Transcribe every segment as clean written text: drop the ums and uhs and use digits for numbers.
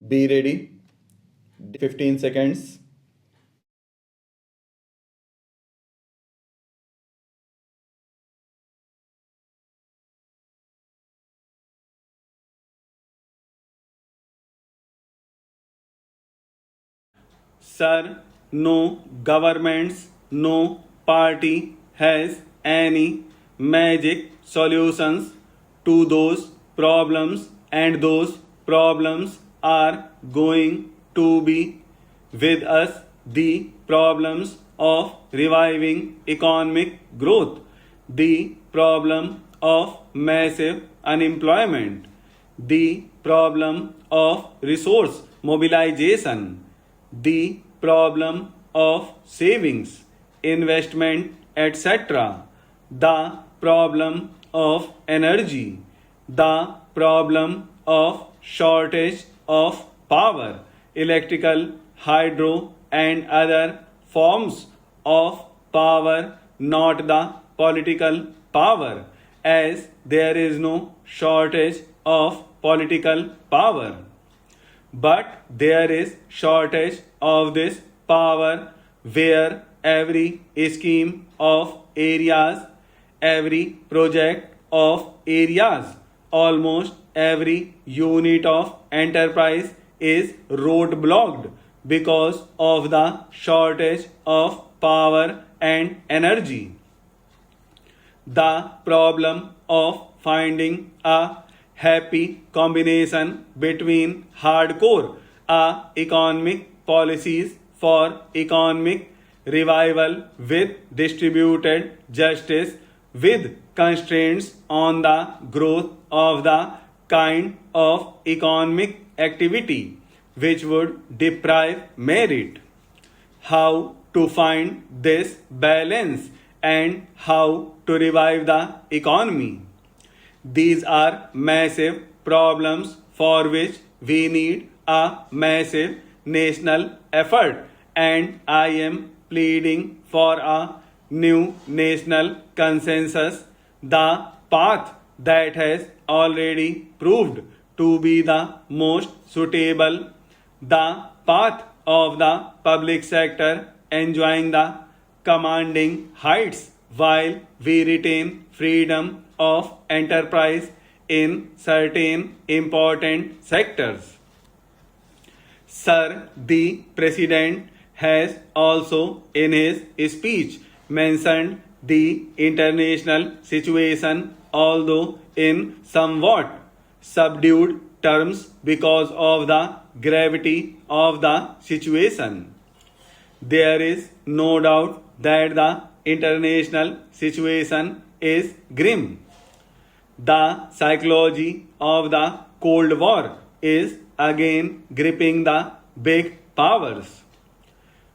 Be ready. 15 seconds. Sir, no governments, no party has any magic solutions to those problems, and those problems are going to be with us the problems of reviving economic growth, the problem of massive unemployment, the problem of resource mobilization, the problem of savings, investment, etc., the problem of energy, the problem of shortage of power, electrical, hydro, and other forms of power, not the political power, as there is no shortage of political power. But there is shortage of this power where every scheme of areas, every project of areas, almost every unit of enterprise is roadblocked because of the shortage of power and energy. The problem of finding a happy combination between hardcore economic policies for economic revival with distributed justice with constraints on the growth of the kind of economic activity which would deprive merit. How to find this balance and how to revive the economy. These are massive problems for which we need a massive national effort, and I am pleading for a new national consensus, the path that has already proved to be the most suitable, the path of the public sector enjoying the commanding heights while we retain freedom of enterprise in certain important sectors. Sir, the President has also in his speech mentioned the international situation, although in somewhat subdued terms because of the gravity of the situation. There is no doubt that the international situation is grim. The psychology of the Cold War is again gripping the big powers.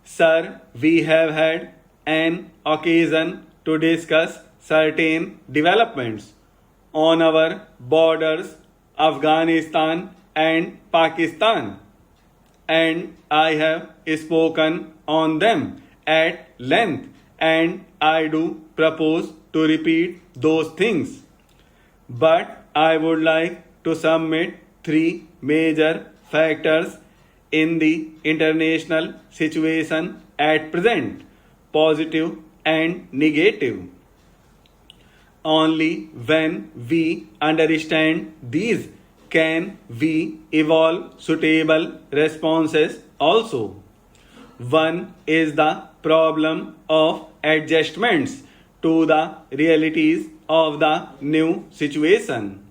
Sir, we have had an occasion to discuss certain developments on our borders, Afghanistan and Pakistan, and I have spoken on them at length, and I do propose to repeat those things. But I would like to submit three major factors in the international situation at present, positive and negative. Only when we understand these can we evolve suitable responses also. One is the problem of adjustments to the realities of the new situation.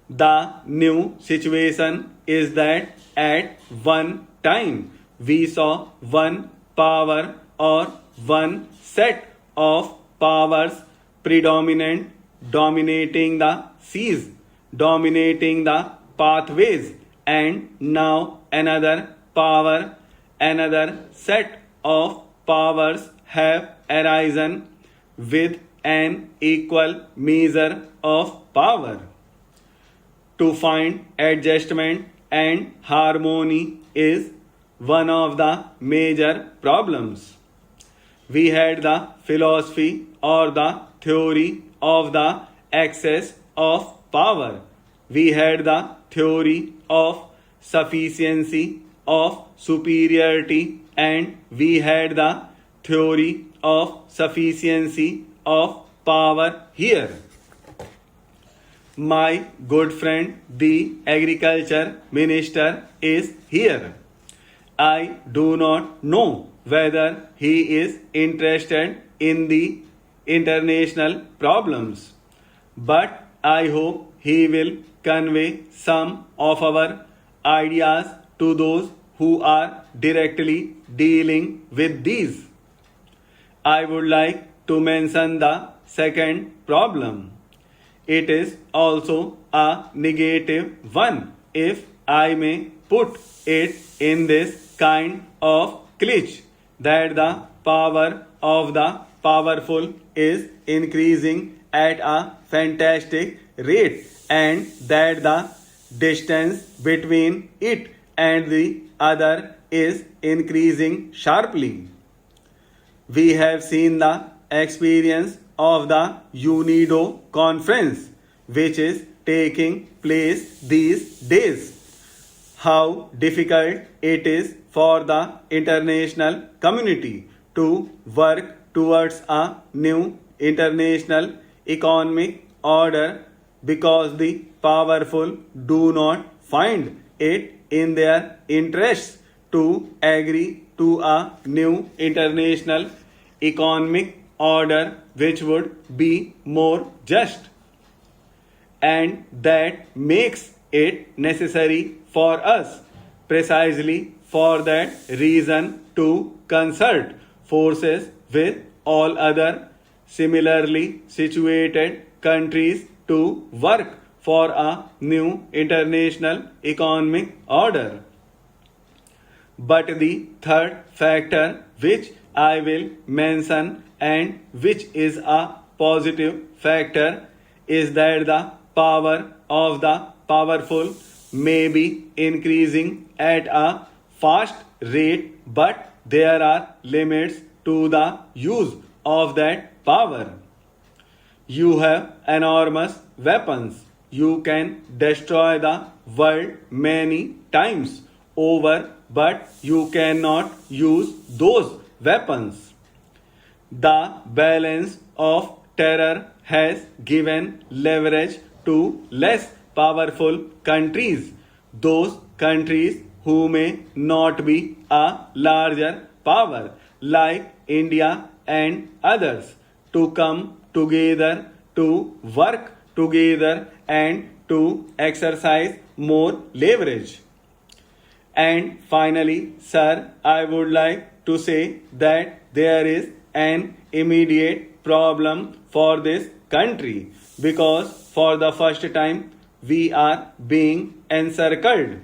The new situation is that at one time we saw one power or one set of powers predominant, dominating the seas, dominating the pathways, and now another power, another set of powers have arisen with an equal measure of power. To find adjustment and harmony is one of the major problems. We had the philosophy or the theory of the excess of power. We had the theory of sufficiency of superiority, and we had the theory of sufficiency of power here. My good friend, the agriculture minister, is here. I do not know whether he is interested in the international problems, but I hope he will convey some of our ideas to those who are directly dealing with these. I would like to mention the second problem. It is also a negative one, if I may put it in this kind of glitch, that the power of the powerful is increasing at a fantastic rate, and that the distance between it and the other is increasing sharply. We have seen the experience of the UNIDO conference, which is taking place these days. How difficult it is for the international community to work towards a new international economic order, because the powerful do not find it in their interests to agree to a new international economic order which would be more just. And that makes it necessary for us, precisely for that reason, to consult forces with all other similarly situated countries to work for a new international economic order. But the third factor which I will mention, and which is a positive factor, is that the power of the powerful may be increasing at a fast rate, but there are limits to the use of that power. You have enormous weapons. You can destroy the world many times over, but you cannot use those weapons. The balance of terror has given leverage to less powerful countries, those countries who may not be a larger power like India and others, to come together, to work together, and to exercise more leverage. And finally, sir, I would like to say that there is an immediate problem for this country, because for the first time we are being encircled.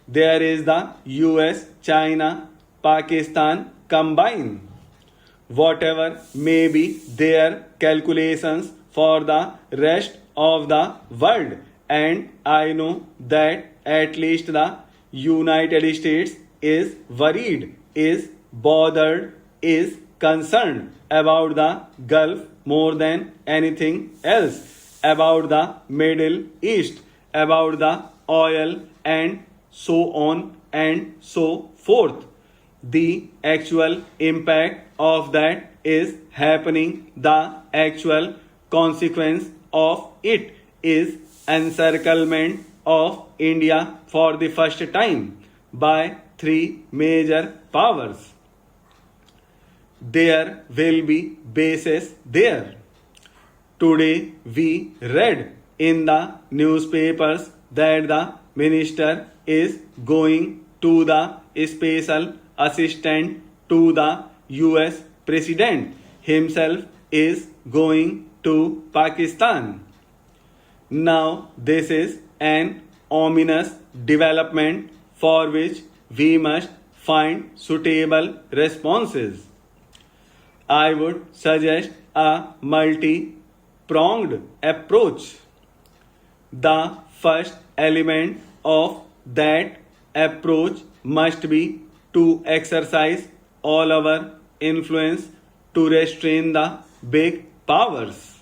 There is the US, China, Pakistan combined. Whatever may be their calculations for the rest of the world, and I know that at least the United States is worried, is bothered, is concerned about the Gulf more than anything else, about the Middle East, about the oil, and so on and so forth. The actual impact of that is happening. The actual consequence of it is encirclement of India for the first time by three major powers. There will be bases there. Today we read in the newspapers that the minister is going to the special assistant to the US president himself is going to Pakistan. Now this is an ominous development for which we must find suitable responses. I would suggest a multi-pronged approach. The first element of that approach must be to exercise all our influence to restrain the big powers.